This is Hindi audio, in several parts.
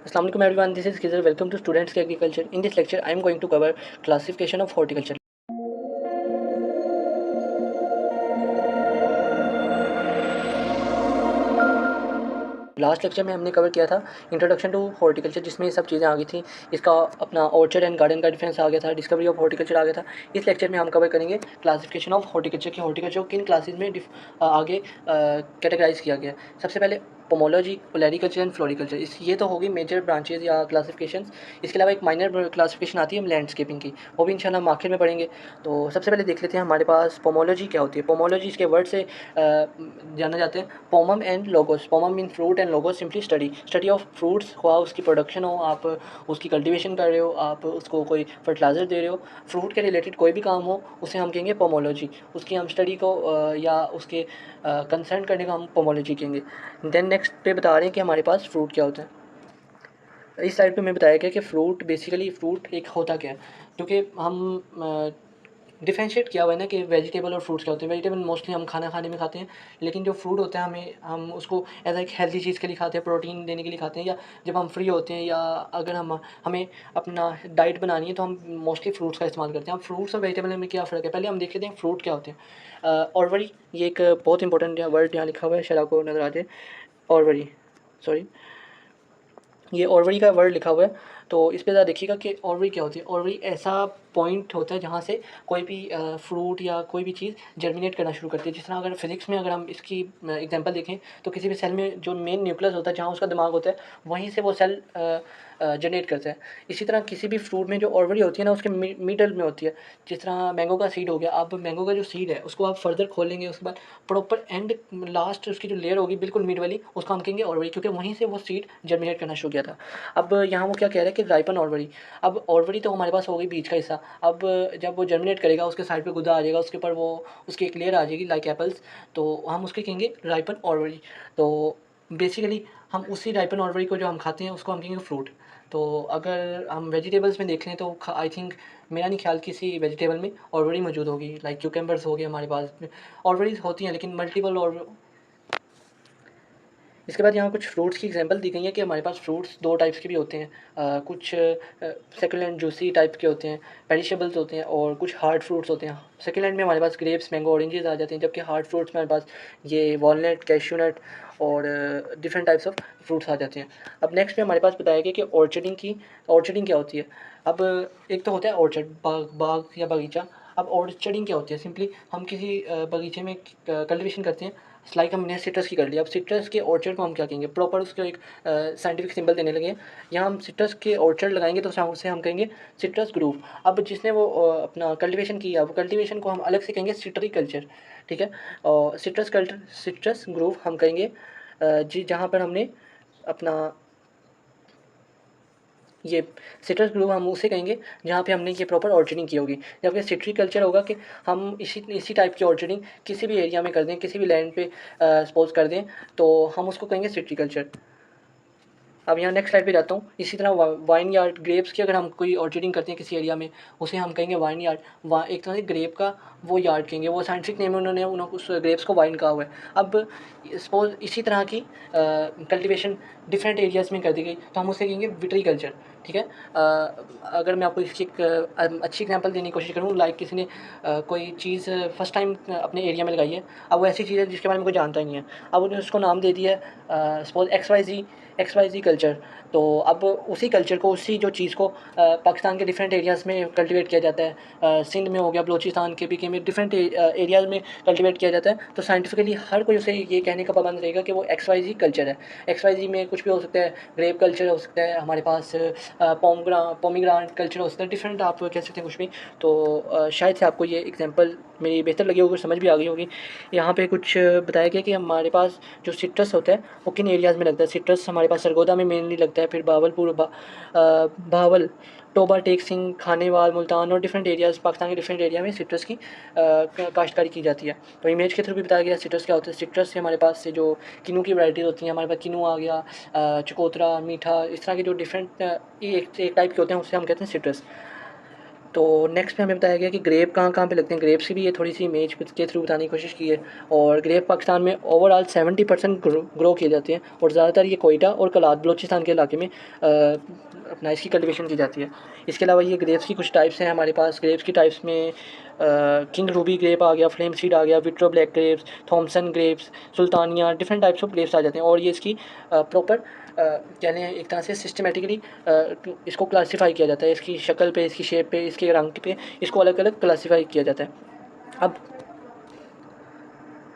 Assalamualaikum everyone, this is Khizr. Welcome to Students Ke Agriculture. In this lecture, I am going to cover classification of horticulture. Last lecture में हमने कवर किया था इंट्रोडक्शन टू हॉर्टिकल्चर, जिसमें ये सब चीज़ें आ गई थी। इसका अपना ऑर्चर्ड एंड गार्डन का डिफरेंस आ गया था, डिस्कवरी ऑफ हॉर्टिकल्चर आ गया था। इस लेक्चर में हम कवर करेंगे क्लासिफिकेशन ऑफ हॉर्टिकल्चर की हॉर्टिकल्चर को किन क्लासेज में आगे कैटेगराइज किया गया है। सबसे पहले पोमोलॉजी, ओलैरिकल्चर एंड फ्लोरिकल्चर, इस ये तो होगी मेजर ब्रांचेज या क्लासिफिकेशन। इसके अलावा एक माइनर क्लासिफिकेशन आती है लैंडस्केपिंग की, वो भी इंशाल्लाह हम आखिर में पढ़ेंगे। तो सबसे पहले देख लेते हैं हमारे पास पोमोलॉजी क्या होती है। पोमोलॉजी इसके वर्ड से जाना जाते हैं pomum and logos. Pomum mean fruit and logos simply study of fruits, हुआ उसकी प्रोडक्शन हो, आप उसकी कल्टीवेशन कर रहे हो, आप उसको कोई फर्टिलाइज़र दे रहे हो, फ्रूट के रिलेटेड कोई भी काम हो, उसे हम कहेंगे पोमोलॉजी। उसकी हम स्टडी को या उसके कंसर्न करने का हम पोमोलॉजी कहेंगे। देन नेक्स्ट पे बता रहे हैं कि हमारे पास फ्रूट क्या होता है। इस साइड पे मैं बताया गया कि फ्रूट बेसिकली फ्रूट एक होता क्या है, क्योंकि हम डिफरेंशिएट किया हुआ है ना कि वेजिटेबल और फ्रूट्स क्या होते हैं। वेजिटेबल मोस्टली हम खाना खाने में खाते हैं, लेकिन जो फ्रूट होता है हम उसको एज एक हेल्दी चीज़ के लिए खाते हैं, प्रोटीन देने के लिए खाते हैं, या जब हम फ्री होते हैं या अगर हमें अपना डाइट बनानी है तो हम मोस्टली फ्रूट्स का इस्तेमाल करते हैं। अब फ्रूट्स और वेजिटेबल में क्या फ़र्क है, पहले हम देख लेते हैं फ्रूट क्या होते हैं। ऑर्वरी, ये एक बहुत इंपॉर्टेंट वर्ड यहाँ लिखा हुआ है, शायद आपको नज़र आ जाए। ऑर्वरी, सॉरी, ये ऑर्वरी का वर्ड लिखा हुआ है, तो इस पे ज़रा देखिएगा कि ऑर्वरी क्या होती है। ऑर्वरी ऐसा पॉइंट होता है जहाँ से कोई भी फ्रूट या कोई भी चीज़ जर्मिनेट करना शुरू करती है। जिस तरह अगर फिज़िक्स में अगर हम इसकी एग्जांपल देखें तो किसी भी सेल में जो मेन न्यूक्लियस होता है, जहाँ उसका दिमाग होता है, वहीं से वो सेल जनरेट करता है। इसी तरह किसी भी फ्रूट में जो ऑर्वरी होती है ना, उसके मिडल में होती है। जिस तरह मैंगो का सीड हो गया, अब मैंगो का जो सीड है उसको आप फर्दर खोलेंगे, उसके बाद प्रॉपर एंड लास्ट उसकी जो लेयर होगी बिल्कुल मिड वाली, उसको हम कहेंगे ऑर्वरी, क्योंकि वहीं से वो सीड जर्मिनेट करना शुरू किया था। अब यहाँ वो क्या कह रहा है कि राइपन ऑर्वरी। अब ऑर्वरी तो हमारे पास हो गई बीज का हिस्सा। अब जब वो जर्मिनेट करेगा, उसके साइड पे गुदा आ जाएगा, उसके ऊपर वो उसकी एक लेयर आ जाएगी लाइक एप्पल्स, तो हम उसके कहेंगे राइपन ऑर्वरी। तो बेसिकली हम उसी राइपन ऑर्वरी को जो हम खाते हैं उसको हम कहेंगे फ्रूट। तो अगर हम वेजिटेबल्स में देख लें तो आई थिंक, मेरा नहीं ख्याल किसी वेजिटेबल में ऑर्वरी मौजूद होगी। लाइक क्यूकम्बर्स हो गए हमारे पास, ऑर्वरीज होती हैं लेकिन मल्टीपल। और इसके बाद यहाँ कुछ फ्रूट्स की एग्जांपल दी गई है कि हमारे पास फ्रूट्स दो टाइप्स के भी होते हैं। कुछ सेकुलेंट जूसी टाइप के होते हैं, पेरिशेबल्स होते हैं, और कुछ हार्ड फ्रूट्स होते हैं। सेकुलेंट में हमारे पास ग्रेप्स, मैंगो, ऑरेंजेस आ जाते हैं, जबकि हार्ड फ्रूट्स में हमारे पास ये वॉलनट, कैश्यूनट और डिफरेंट टाइप्स ऑफ फ्रूट्स आ जाते हैं। अब नेक्स्ट में हमारे पास बताया गया कि ऑर्चर्डिंग क्या होती है। अब एक तो होता है ऑर्चर्ड, बाग या बगीचा। अब ऑर्चर्डिंग क्या होती है, सिंपली हम किसी बगीचे में कल्टिवेशन करते हैं। लाइक हमने सिट्रस की कर लिया, अब सिट्रस के ऑर्चर्ड को हम क्या कहेंगे, प्रॉपर उसको एक साइंटिफिक सिंबल देने लगे हैं। यहाँ हम सिट्रस के ऑर्चर्ड लगाएंगे तो उसे हम कहेंगे सिट्रस ग्रूव। अब जिसने वो अपना कल्टीवेशन किया, वो कल्टीवेशन को हम अलग से कहेंगे सिट्री कल्चर, ठीक है। और सिट्रस ग्रूव हम कहेंगे जी जहाँ पर हमने अपना ये सिट्रस ग्रूव हम उसे कहेंगे जहाँ पे हमने ये प्रॉपर ऑर्चर्डिंग की होगी। जबकि सिट्रीकल्चर होगा कि हम इसी टाइप की ऑर्चर्डिंग किसी भी एरिया में कर दें, किसी भी लैंड पे सपोज कर दें, तो हम उसको कहेंगे सिट्रीकल्चर। अब यहाँ नेक्स्ट स्लाइड पे जाता हूँ। इसी तरह वाइन यार्ड, ग्रेप्स की अगर हम कोई ऑर्चर्डिंग करते हैं किसी एरिया में, उसे हम कहेंगे वाइन यार्ड। एक तरह से ग्रेप का वो यार्ड कहेंगे, वो साइंटिफिक नेम है, उन्होंने उस ग्रेप्स को वाइन कहा हुआ है। अब सपोज इसी तरह की कल्टिवेशन डिफरेंट एरियाज़ में कर दी गई तो हम उसे कहेंगे विट्रीकल्चर, ठीक है। अगर मैं आपको इसकी एक अच्छी एग्जांपल देने की कोशिश करूँ, लाइक किसी ने कोई चीज़ फर्स्ट टाइम अपने एरिया में लगाई है। अब वो ऐसी चीज़ है जिसके बारे में कोई जानता ही नहीं है। अब उन्होंने उसको नाम दे दिया है सपोज XYZ कल्चर। तो अब उसी कल्चर को, उसी जो चीज़ को पाकिस्तान के डिफरेंट एरियाज़ में कल्टीवेट किया जाता है। सिंध में हो गया, बलूचिस्तान के पीके में, डिफरेंट एरियाज़ में कल्टीवेट किया जाता है। तो साइंटिफिकली हर कोई उसे ये कहने का पाबंद रहेगा कि वो XYZ कल्चर है। XYZ में कुछ भी हो सकता है, ग्रेप कल्चर हो सकता है, हमारे पास पोमीग्रानेट कल्चर हो सकता है, डिफरेंट आप कह सकते हैं कुछ भी। तो शायद से आपको ये एग्जांपल मेरी बेहतर लगी होगी, समझ भी आ गई होगी। यहाँ पे कुछ बताया गया कि हमारे पास जो सिट्रस होता है वो किन एरियाज़ में लगता है। सिट्रस हमारे पास सरगोदा में मेनली लगता है, फिर भावल, टोबा, टेक सिंह, खानेवाल, मुल्तान और डिफरेंट एरियाज़, पाकिस्तान के डिफरेंट एरिया में सिट्रस की काश्तकारी की जाती है। तो इमेज के थ्रू भी बताया गया सिट्रस क्या होता है। सिट्रस से हमारे पास से जो किन्नू की वैराइटीज़ होती हैं, हमारे पास किन्नू आ गया, चकोतरा, मीठा, इस तरह के जो डिफरेंट एक टाइप के होते हैं, उससे हम कहते हैं सिट्रस। तो नेक्स्ट में हमें बताया गया कि ग्रेप कहाँ कहाँ पे लगते हैं। ग्रेप्स की भी ये थोड़ी सी इमेज के थ्रू बताने की कोशिश की है। और ग्रेप पाकिस्तान में ओवरऑल 70% ग्रो किए जाते हैं और ज़्यादातर ये कोयटा और कलात बलोचिस्तान के इलाके में अपना इसकी कल्टिवेशन की जाती है। इसके अलावा ये ग्रेप्स की कुछ टाइप्स हैं हमारे पास। ग्रेप्स की टाइप्स में किंग रूबी ग्रेप आ गया, फ्लेम सीड आ गया, vitro black grapes, Thomson grapes, सुल्तानिया, डिफरेंट टाइप्स ऑफ ग्रेप्स आ जाते हैं। और ये इसकी प्रॉपर कह लें एक तरह से सिस्टमेटिकली इसको क्लासीफाई किया जाता है। इसकी शक्ल पे, इसकी शेप पे, इसके रंग पे इसको अलग अलग क्लासीफाई किया जाता है। अब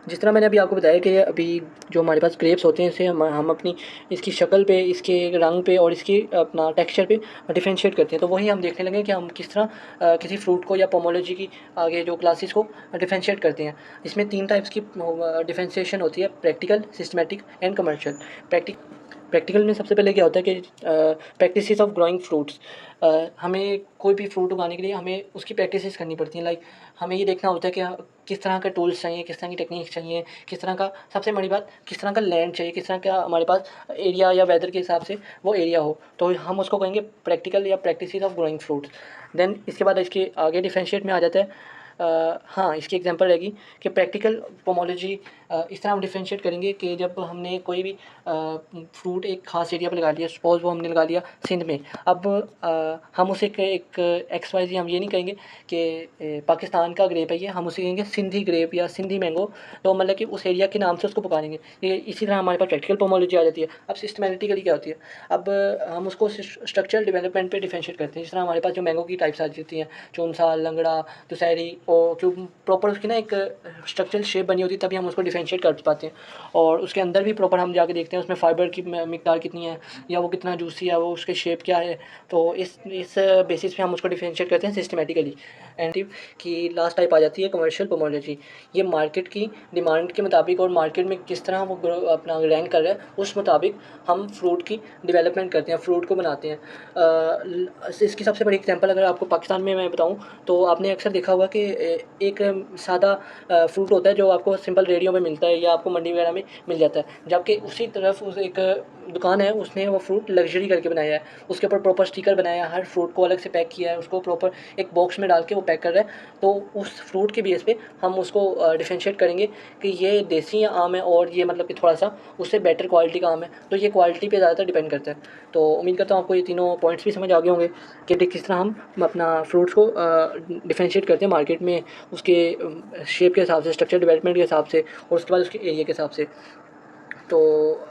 जिस तरह मैंने अभी आपको बताया कि अभी जो हमारे पास ग्रेप्स होते हैं इसे हम अपनी इसकी शक्ल पे, इसके रंग पे और इसकी अपना टेक्सचर पे डिफरेंशिएट करते हैं। तो वही हम देखने लगे कि हम किस तरह किसी फ्रूट को या पोमोलॉजी की आगे जो क्लासेस को डिफरेंशिएट करते हैं। इसमें 3 टाइप्स की डिफरेंशिएशन होती है: practical, systematic and commercial. Practical में सबसे पहले क्या होता है कि प्रैक्टिसेस ऑफ ग्रोइंग फ्रूट्स। हमें कोई भी फ्रूट उगाने के लिए हमें उसकी प्रैक्टिसेस करनी पड़ती हैं। लाइक हमें ये देखना होता है कि किस तरह का टूल्स चाहिए, किस तरह की टेक्निक्स चाहिए, किस तरह का, सबसे बड़ी बात, किस तरह का लैंड चाहिए, किस तरह का हमारे पास एरिया या वेदर के हिसाब से वो एरिया हो। तो हम उसको कहेंगे प्रैक्टिकल या practices of growing fruits. Then इसके बाद इसके आगे डिफरेंशिएट में आ जाता है। हाँ, इसकी एग्जांपल रहेगी कि प्रैक्टिकल पोमोलॉजी इस तरह हम डिफरेंशिएट करेंगे कि जब हमने कोई भी फ्रूट एक ख़ास एरिया पे लगा लिया, सपोज़ वो हमने लगा लिया सिंध में। अब हम उसे एक XYZ हम ये नहीं कहेंगे कि पाकिस्तान का ग्रेप है ये, हम उसे कहेंगे सिंधी ग्रेप या सिंधी मैंगो। तो मतलब कि उस एरिया के नाम से उसको पुकारेंगे। ये इसी तरह हमारे पास प्रैक्टिकल पोमोलॉजी आ जाती है। अब सिस्टमैटिकली क्या होती है, अब हम उसको स्ट्रक्चरल डेवलपमेंट पे डिफरेंशिएट करते हैं। जिस तरह हमारे पास जो मैंगो की टाइप्स आ जाती हैं, चूनसा, लंगड़ा, दुशहरी, और जो प्रॉपर उसकी ना एक स्ट्रक्चरल शेप बनी होती है, तभी हम उसको डिफरेंशिएट कर पाते हैं। और उसके अंदर भी प्रॉपर हम जाके देखते हैं उसमें फ़ाइबर की मिकदार कितनी है, या वो कितना जूसी है, वो उसके शेप क्या है। तो इस बेसिस पे हम उसको डिफरेंशिएट करते हैं सिस्टमैटिकली। एंड की लास्ट टाइप आ जाती है कमर्शियल पोमोलॉजी। ये मार्केट की डिमांड के मुताबिक और मार्केट में किस तरह वो अपना रैंक कर रहा है उस मुताबिक हम फ्रूट की डेवलपमेंट करते हैं, फ्रूट को बनाते हैं। इसकी सबसे बड़ी एग्जांपल अगर आपको पाकिस्तान में मैं बताऊं तो आपने अक्सर देखा होगा कि एक सादा फ्रूट होता है जो आपको सिंपल रेडियो में मिलता है या आपको मंडी वगैरह में मिल जाता है, जबकि उसी तरफ उस एक दुकान है उसने वो फ्रूट लग्जरी करके बनाया है। उसके ऊपर प्रॉपर स्टिकर बनाया है, हर फ्रूट को अलग से पैक किया है, उसको प्रॉपर एक बॉक्स में डाल के वो पैक कर रहा है। तो उस फ्रूट के बेस पे हम उसको डिफरेंशिएट करेंगे कि ये देसी आम है और ये मतलब कि थोड़ा सा उससे बेटर क्वालिटी का आम है। तो ये क्वालिटी पे ज़्यादातर डिपेंड करता है। तो उम्मीद करता हूँ आपको ये तीनों पॉइंट्स भी समझ आ गए होंगे कि किस तरह हम अपना फ्रूट्स को डिफरेंशिएट करते हैं मार्केट में, उसके शेप के हिसाब से, स्ट्रक्चर डेवलपमेंट के हिसाब से और उसके बाद उसके एरिया के हिसाब से। तो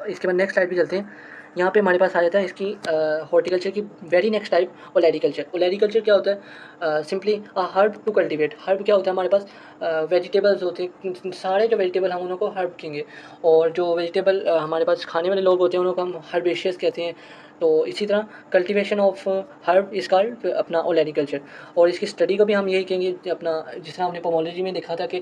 इसके बाद नेक्स्ट स्लाइड पे चलते हैं। यहाँ पे हमारे पास आ जाता है इसकी हॉर्टिकल्चर की very next type, olericulture. Olericulture क्या होता है? Simply herb to cultivate. Herb क्या होता है? हमारे पास वेजिटेबल्स होते हैं, सारे जो वेजिटेबल हम उनको हर्ब कहेंगे, और जो वेजिटेबल हमारे पास खाने वाले लोग होते हैं उनको हम हर्बेशियस कहते हैं। तो इसी तरह cultivation of herb is called अपना ओलेरीकल्चर। और इसकी स्टडी को भी हम यही कहेंगे अपना, जिस तरह हमने पोमोलॉजी में देखा था कि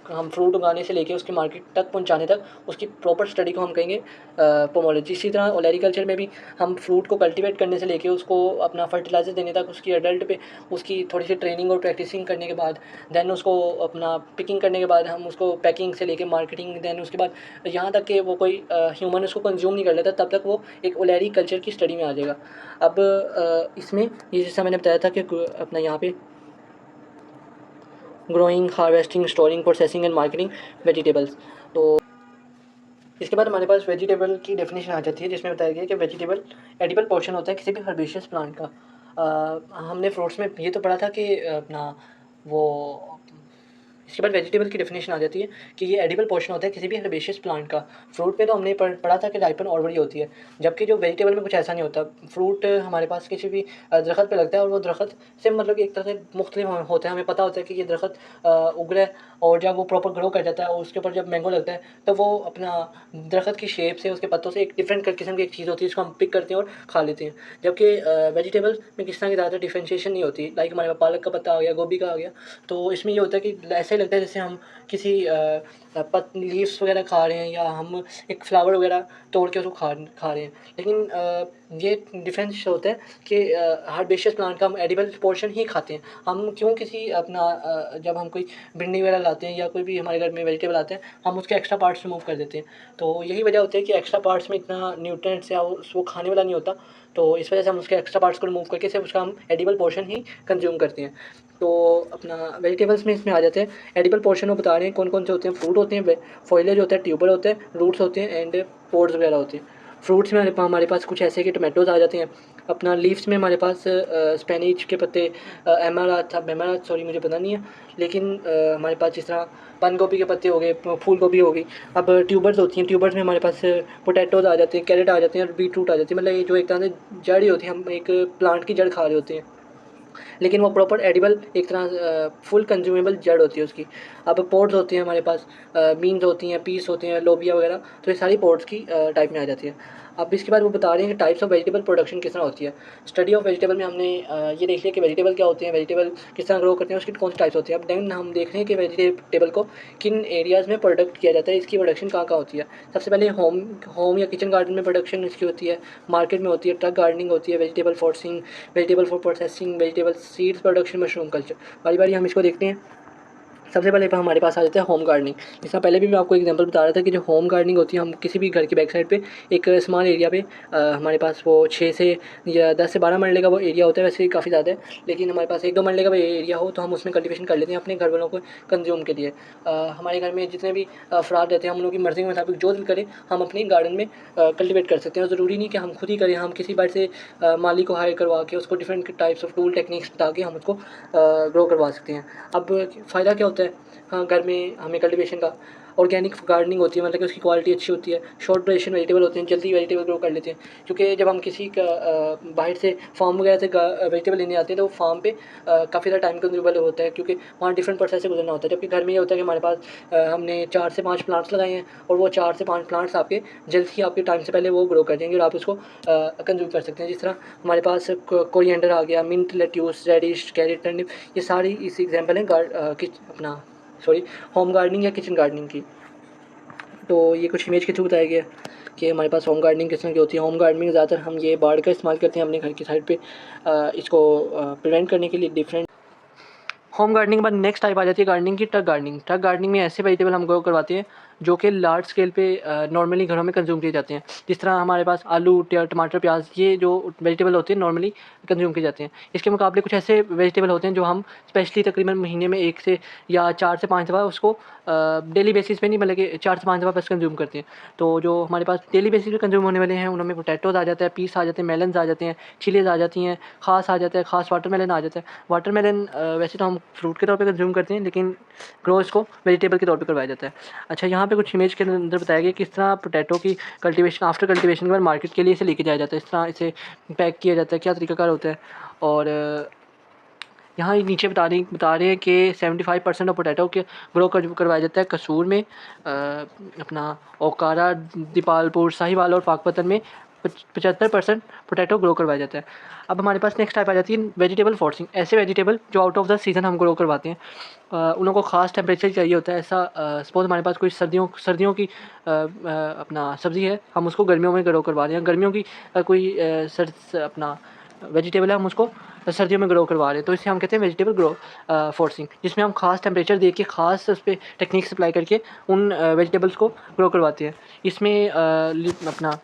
हम फ्रूट उगाने से लेके उसके मार्केट तक पहुंचाने तक उसकी प्रॉपर स्टडी को हम कहेंगे पोमोलॉजी। इसी तरह ओलेरीकल्चर में भी हम फ्रूट को कल्टीवेट करने से लेके उसको अपना फर्टिलाइजर देने तक, उसकी एडल्ट पे उसकी थोड़ी सी ट्रेनिंग और प्रैक्टिसिंग करने के बाद, देन उसको अपना पिकिंग करने के बाद हम उसको पैकिंग से लेके मार्केटिंग, देन उसके बाद यहाँ तक कि वो कोई ह्यूमन उसको कंज्यूम नहीं कर लेता, तब तक वो एक ओलेरी कल्चर की स्टडी में आ जाएगा। अब इसमें ये जैसा मैंने बताया था कि अपना यहाँ पे growing, harvesting, storing, processing and marketing vegetables. तो इसके बाद हमारे पास वेजिटेबल की डेफिनेशन आ जाती है, जिसमें बताया गया कि वेजिटेबल एडिबल पोर्शन होता है किसी भी हर्बेशियस प्लांट का। हमने फ्रूट्स में ये तो पढ़ा था कि अपना वो, इसके बाद वेजिटेबल की डेफिनेशन आ जाती है कि ये एडिबल पोर्शन होता है किसी भी हर्बेशियस प्लांट का। फ्रूट पे तो हमने पढ़ा था कि राइपन ऑलरेडी होती है, जबकि जो वेजिटेबल में कुछ ऐसा नहीं होता। फ्रूट हमारे पास किसी भी दरख्त पे लगता है और वो दरख्त से मतलब कि एक तरह से मुख्तलिफ होता है। हमें पता होता है कि ये दरख्त उग रहा है, और जब वो प्रॉपर ग्रो कर जाता है और उसके ऊपर जब मैंगो लगता है तो वो अपना दरख्त की शेप से, उसके पत्तों से एक डिफरेंट किस्म की एक चीज़ होती है जिसको हम पिक करते हैं और खा लेते हैं। जबकि वेजिटेबल्स में किस तरह की ज़्यादा डिफ्रेंशिएशन नहीं होती। लाइक हमारे पास पालक का पत्ता आ गया, गोभी का आ गया, तो इसमें ये होता है कि ऐसे लगता है जैसे हम किसी पत लीव्स वगैरह खा रहे हैं या हम एक फ्लावर वगैरह तोड़ के उसको खा रहे हैं। लेकिन ये डिफरेंस होता है कि हर्बेशियस प्लांट का हम एडिबल पोर्शन ही खाते हैं। हम क्यों किसी जब हम कोई भिंडी वगैरह लाते हैं या कोई भी हमारे घर में वेजिटेबल आते हैं, हम उसके एक्स्ट्रा पार्ट्स रिमूव कर देते हैं। तो यही वजह होती है कि एक्स्ट्रा पार्ट्स में इतना न्यूट्रिएंट्स या वो खाने वाला नहीं होता, तो इस वजह से हम उसके एक्स्ट्रा पार्ट्स को रिमूव करके सिर्फ उसका हम एडिबल पोर्शन ही कंज्यूम करते हैं। तो अपना वेजिटेबल्स में इसमें आ जाते हैं एडिबल पोर्शन, वो बता रहे हैं कौन कौन से होते हैं। फ्रूट होते हैं, फॉइलेज होता है, ट्यूबर होते हैं, रूट्स होते हैं एंड पोड्स वगैरह होते हैं। फ्रूट्स में हमारे पास कुछ ऐसे कि टोमेटोज़ आ जाते हैं। अपना लीव्स में हमारे पास स्पेनिच के पत्ते, एमराथ सॉरी मुझे पता नहीं है, लेकिन हमारे पास जिस तरह बंद गोभी के पत्ते हो गए, फूल गोभी हो गई। अब ट्यूबर्स होती हैं, ट्यूबर्स में हमारे पास पोटैटोज़ आ जाते हैं, कैरेट आ जाते हैं और बीटरूट आ जाती है। मतलब ये जो एक तरह से जड़ ही होती है, हम एक प्लांट की जड़ खा रहे होते हैं, लेकिन वो प्रॉपर एडिबल एक तरह फुल कंज्यूमेबल जड़ होती है उसकी। अब पोड्स होती हैं हमारे पास, बीन्स होती हैं, पीस होते हैं, लोबिया वगैरह, तो ये सारी पोड्स की टाइप में आ जाती है। अब इसके बाद वो बता रहे हैं कि टाइप्स ऑफ वेजिटेबल प्रोडक्शन किस तरह होती है। स्टडी ऑफ वेजिटेबल में हमने ये देख लिया कि वेजिटेबल क्या होते हैं, वेजिटेबल किस तरह ग्रो करते हैं, उसकी कौन सी टाइप्स होती है। अब देन हम देख रहे हैं कि वेजिटेबल को किन एरियाज़ में प्रोडक्ट किया जाता है, इसकी प्रोडक्शन कहाँ कहाँ होती है। सबसे पहले होम या किचन गार्डन में प्रोडक्शन इसकी होती है, मार्केट में होती है, ट्रक गार्डनिंग होती है, vegetable forcing, vegetable for processing, vegetable seeds production, mushroom culture. बारी बारी हम इसको देखते हैं। सबसे पहले हमारे पास आ जाता है होम गार्डनिंग। जैसा पहले भी मैं आपको एग्जांपल बता रहा था कि जो होम गार्डनिंग होती है, हम किसी भी घर की बैक साइड पे एक स्मॉल एरिया पे हमारे पास वो 6 से या 10 से 12 मरले का वो एरिया होता है। वैसे काफ़ी ज़्यादा है, लेकिन हमारे पास 1-2 मरले का एरिया हो तो हम उसमें कल्टीवेशन कर लेते हैं अपने घर वालों को कंज्यूम के लिए। हमारे घर में जितने भी अफराद रहते हैं, हम लोग की मर्ज़ी के मुताबिक जो भी करें हम अपने गार्डन में कल्टिवेट कर सकते हैं। और ज़रूरी नहीं कि हम खुद ही करें, हम किसी बाहर से माली को हायर करवा के उसको different types of tool techniques बता के हम उसको ग्रो करवा सकते हैं। अब फ़ायदा क्या होता है, हाँ, घर में हमें कल्टीवेशन का ऑर्गेनिक गार्डनिंग होती है, मतलब कि उसकी क्वालिटी अच्छी होती है। शॉर्ट ड्यूरेशन वेजिटेबल होते हैं, जल्दी वेजिटेबल ग्रो कर लेते हैं। क्योंकि जब हम किसी का बाहर से फार्म वगैरह से वेजिटेबल लेने आते हैं तो फार्म पे काफ़ी ज़्यादा टाइम कंज्यूमेबल होता है, क्योंकि वहाँ डिफरेंट प्रोसेस से गुजरना होता है। जबकि घर में ये होता है कि हमारे पास हमने 4 से 5 प्लांट्स लगाए हैं और वो 4 से 5 प्लांट्स आपके जल्द ही आपके टाइम से पहले वो ग्रो कर देंगे और आप उसको कंज्यूम कर सकते हैं। जिस तरह हमारे पास कोरिएंडर आ गया, mint, lettuce, radish, carrot, turnip, ये सारी इस एग्जाम्पल हैं होम गार्डनिंग या किचन गार्डनिंग की। तो ये कुछ इमेज के थ्रू बताया गया कि हमारे पास होम गार्डनिंग किस तरह की होती है। होम गार्डनिंग में ज़्यादातर हम ये बाड़ का इस्तेमाल करते हैं अपने घर की साइड पे, इसको प्रिवेंट करने के लिए। डिफरेंट होम गार्डनिंग के बाद नेक्स्ट टाइप आ जाती है गार्डनिंग की, ट्रक गार्डनिंग। ट्रक गार्डनिंग में ऐसे वेजिटेबल हम ग्रो करवाते हैं जो कि लार्ज स्केल पे नॉर्मली घरों में कंज्यूम किए जाते हैं। जिस तरह हमारे पास आलू, टमाटर, प्याज, ये जो वेजिटेबल होते हैं नॉर्मली कंज्यूम किए जाते हैं। इसके मुकाबले कुछ ऐसे वेजिटेबल होते हैं जो हम स्पेशली तकरीबन महीने में 1 से या 4 से 5 दफ़ा उसको डेली बेसिस पे नहीं, बल्कि 4 से 5 दफ़ा बस कंज्यूम करते हैं। तो जो हमारे पास डेली बेसिस पे कंज्यूम होने वाले हैं उनमें पोटैटोज़ आ जाता है, पीस आ जाते हैं, मेलन्स आ जाते हैं, चिलीज़ आ जाती हैं, खास आ जाता है, खास वाटरमेलन आ जाता है। वाटरमेलन वैसे तो हम फ्रूट के तौर पे कंज्यूम करते हैं, लेकिन ग्रो इसको वेजिटेबल के तौर पे करवाया जाता है। अच्छा, यहाँ पे कुछ इमेज के अंदर बताया गया किस तरह पोटैटो की कल्टीवेशन आफ्टर कल्टीवेशन के बाद मार्केट के लिए इसे लेके जाया जाता है, इस तरह इसे पैक किया जाता है, क्या तरीकाकार होता है। और यहाँ ये नीचे बता रहे हैं कि 75% ऑफ पोटैटो के ग्रो करवाया जाता है कसूर में, अपना ओकारा, दीपालपुर, साहिवाल और पाकपतन में 75% पोटैटो ग्रो करवाया जाता है। अब हमारे पास नेक्स्ट टाइप आ जाती है वेजिटेबल फॉर्सिंग। ऐसे वेजिटेबल जो आउट ऑफ द सीज़न हम ग्रो करवाते हैं, उन लोगों को ख़ास टेम्परेचर चाहिए होता है। ऐसा सपोज़ हमारे पास कोई सर्दियों की अपना सब्ज़ी है, हम उसको गर्मियों में ग्रो करवा रहे हैं। गर्मियों की कोई अपना वेजिटेबल है, हम उसको सर्दियों में ग्रो करवा रहे हैं, तो इसे हम कहते हैं वेजिटेबल ग्रो फॉर्सिंग, जिसमें हम ख़ास टेम्परेचर दे के ख़ास उस पर टेक्निक्स अप्लाई करके उन वेजिटेबल्स को ग्रो करवाते हैं। इसमें अपना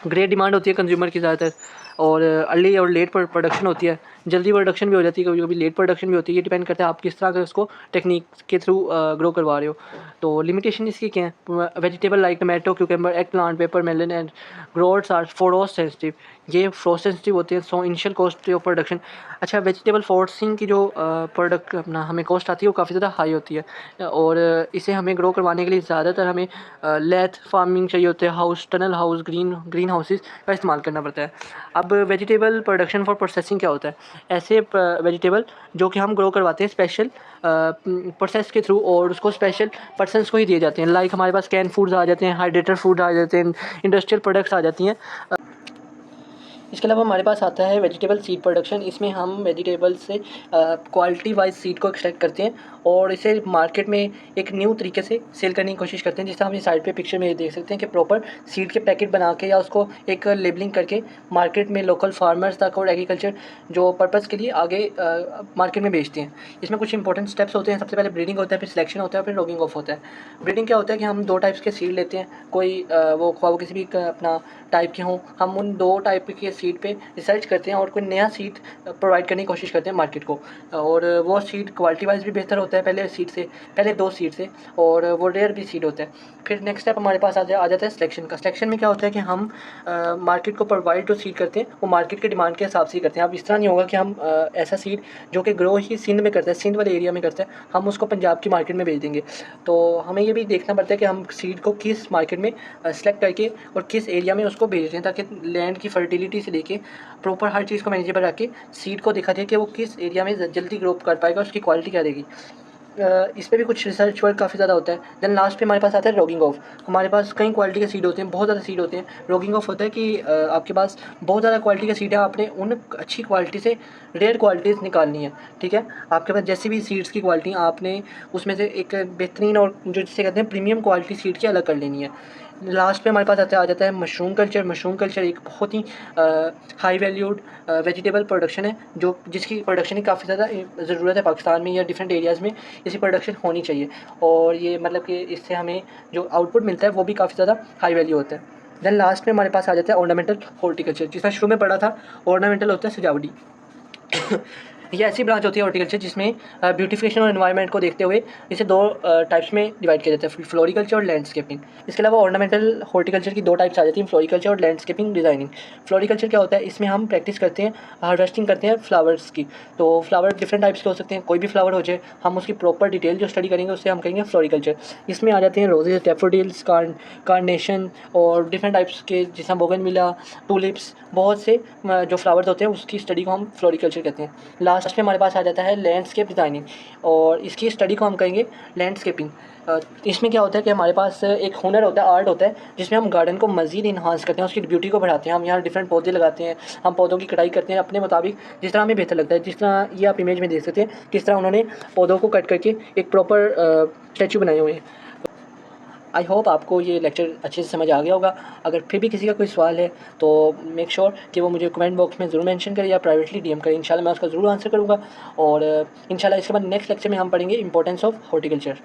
ग्रेट डिमांड होती है कंज्यूमर की ज़्यादातर, और अर्ली और लेट प्रोडक्शन होती है। जल्दी प्रोडक्शन भी हो जाती है, कभी कभी लेट प्रोडक्शन भी होती है। ये डिपेंड करता है आप किस तरह का उसको टेक्निक के थ्रू ग्रो करवा रहे हो। तो लिमिटेशन इसकी क्या है, vegetable like tomato, cucumber, eggplant, pepper melon and growers are frost sensitive. ये फ्रोस्ट सेंसिटिव होते हैं, so initial cost of production. अच्छा, वेजिटेबल फॉर्सिंग की जो प्रोडक्ट अपना हमें कॉस्ट आती है वो काफ़ी ज़्यादा हाई होती है, और इसे हमें ग्रो करवाने के लिए ज़्यादातर हमें लेथ फार्मिंग चाहिए होते हैं, टनल हाउस, ग्रीन हाउसेस का इस्तेमाल करना पड़ता है। अब वेजिटेबल प्रोडक्शन फॉर प्रोसेसिंग क्या होता है, ऐसे वेजिटेबल जो कि हम ग्रो करवाते हैं स्पेशल प्रोसेस के थ्रू, और उसको स्पेशल पर्सनस को ही दिए जाते हैं। लाइक हमारे पास कैन फूड्स आ जाते हैं, हाइड्रेटेड फूड आ जाते हैं, इंडस्ट्रियल प्रोडक्ट्स आ जाती हैं। इसके अलावा हमारे पास आता है वेजिटेबल सीड प्रोडक्शन। इसमें हम वेजिटेबल से क्वालिटी वाइज सीड को एक्सट्रैक्ट करते हैं और इसे मार्केट में एक न्यू तरीके से सेल करने की कोशिश करते हैं। जिस तरह हम साइड पे पिक्चर में ये देख सकते हैं कि प्रॉपर सीड के पैकेट बना के या उसको एक लेबलिंग करके मार्केट में लोकल फार्मर्स तक और एग्रीकल्चर जो पर्पज़ के लिए आगे मार्केट में बेचते हैं। इसमें कुछ इंपॉर्टेंट स्टेप्स होते हैं। सबसे पहले ब्रीडिंग होता है, फिर सिलेक्शन होता है, फिर रोगिंग ऑफ होता है। ब्रीडिंग क्या होता है कि हम 2 टाइप्स के सीड लेते हैं, कोई वो ख्वाह वो किसी भी अपना टाइप के हों, हम उन 2 टाइप के सीड पे रिसर्च करते हैं और कोई नया सीड प्रोवाइड करने की कोशिश करते हैं मार्केट को। और वो सीड क्वालिटी वाइज भी बेहतर होता है पहले 2 सीड से, और वो रेयर भी सीड होता है। फिर नेक्स्ट स्टेप हमारे पास आ जाता है सिलेक्शन का। सिलेक्शन में क्या होता है कि हम मार्केट को प्रोवाइड जो सीड करते हैं वो मार्केट के डिमांड के हिसाब से ही करते हैं। अब इस तरह नहीं होगा कि हम ऐसा सीड जो कि ग्रो ही सिंध में करता है, सिंध वाले एरिया में करता है, हम उसको पंजाब की मार्केट में भेज देंगे। तो हमें ये भी देखना पड़ता है कि हम सीड को किस मार्केट में सेलेक्ट करके और किस एरिया में उसको भेज रहे हैं, ताकि लैंड की फर्टिलिटी से लेके प्रॉपर हर चीज़ को मैनेजेबल रख के सीड को दिखा दें कि वो किस एरिया में जल्दी ग्रो कर पाएगा, उसकी क्वालिटी क्या रहेगी। इस पे भी कुछ रिसर्च वर्क काफ़ी ज़्यादा होता है। देन लास्ट पे हमारे पास आता है रोगिंग ऑफ। हमारे पास कई क्वालिटी के सीड होते हैं, बहुत ज़्यादा सीड होते हैं। रोगिंग ऑफ होता है कि आपके पास बहुत ज़्यादा क्वालिटी के सीड है, आपने उन अच्छी क्वालिटी से रेयर क्वालिटीज़ निकालनी है, ठीक है। आपके पास जैसी भी सीड्स की क्वालिटी, आपने उसमें से एक बेहतरीन और जो जिसे कहते हैं प्रीमियम क्वालिटी सीड की अलग कर लेनी है। लास्ट पे हमारे पास आ जाता है मशरूम कल्चर। मशरूम कल्चर एक बहुत ही हाई वैल्यूड वेजिटेबल प्रोडक्शन है, जो जिसकी प्रोडक्शन की काफ़ी ज़्यादा ज़रूरत है पाकिस्तान में या डिफरेंट एरियाज़ में इसकी प्रोडक्शन होनी चाहिए। और ये मतलब कि इससे हमें जो आउटपुट मिलता है वो भी काफ़ी ज़्यादा हाई वैल्यू होता है। देन लास्ट में हमारे पास आ जाता है ऑर्नामेंटल हॉर्टिकल्चर, जिसमें शुरू में पढ़ा था। ऑर्नामेंटल होता है सजावटी। ये ऐसी ब्रांच होती है हॉर्टिकल्चर जिसमें ब्यूटिफिकेशन और एनवायरनमेंट को देखते हुए इसे 2 टाइप्स में डिवाइड किया जाता है, फ्लोरिकल्चर और लैंडस्केपिंग। इसके अलावा ऑर्नामेंटल हॉर्टिकल्चर की 2 टाइप्स आ जाती हैं, फ्लोरिकल्चर और लैंडस्केपिंग डिज़ाइनिंग। फ्लोरिकल्चर क्या होता है, इसमें हम प्रैक्टिस करते हैं, हार्वेस्टिंग करते हैं फ्लावर्स की। तो फ्लावर डिफरेंट टाइप्स के हो सकते हैं, कोई भी फ्लावर हो जाए, हम उसकी प्रॉपर डिटेल जो स्टडी करेंगे उससे हम कहेंगे फ्लोरिकल्चर। इसमें आ जाते हैं रोजेज, डैफोडिल्स, कार्नेशन और डिफरेंट टाइप्स के, जैसे बोगनविला, टूलिप्स, बहुत से जो फ्लावर्स होते हैं उसकी स्टडी को हम फ्लोरिकल्चर कहते हैं। लास्ट में हमारे पास आ जाता है लैंडस्केप डिज़ाइनिंग, और इसकी स्टडी को हम कहेंगे लैंडस्केपिंग। इसमें क्या होता है कि हमारे पास एक हुनर होता है, आर्ट होता है, जिसमें हम गार्डन को मज़ीद इन्हांस करते हैं, उसकी ब्यूटी को बढ़ाते हैं। हम यहाँ डिफरेंट पौधे लगाते हैं, हम पौधों की कटाई करते हैं अपने मुताबिक, जिस तरह हमें बेहतर लगता है। जिस तरह ये आप इमेज में देख सकते हैं किस तरह उन्होंने पौधों को कट करके एक प्रॉपर स्टैचू बनाए हुए हैं। आई होप आपको ये लेक्चर अच्छे से समझ आ गया होगा। अगर फिर भी किसी का कोई सवाल है तो मेक श्योर कि वो मुझे कमेंट बॉक्स में ज़रूर मेंशन करें या प्राइवेटली डीएम करें। इंशाल्लाह मैं उसका ज़रूर आंसर करूँगा। और इंशाल्लाह इसके बाद नेक्स्ट लेक्चर में हम पढ़ेंगे इंपॉर्टेंस ऑफ हॉर्टिकल्चर।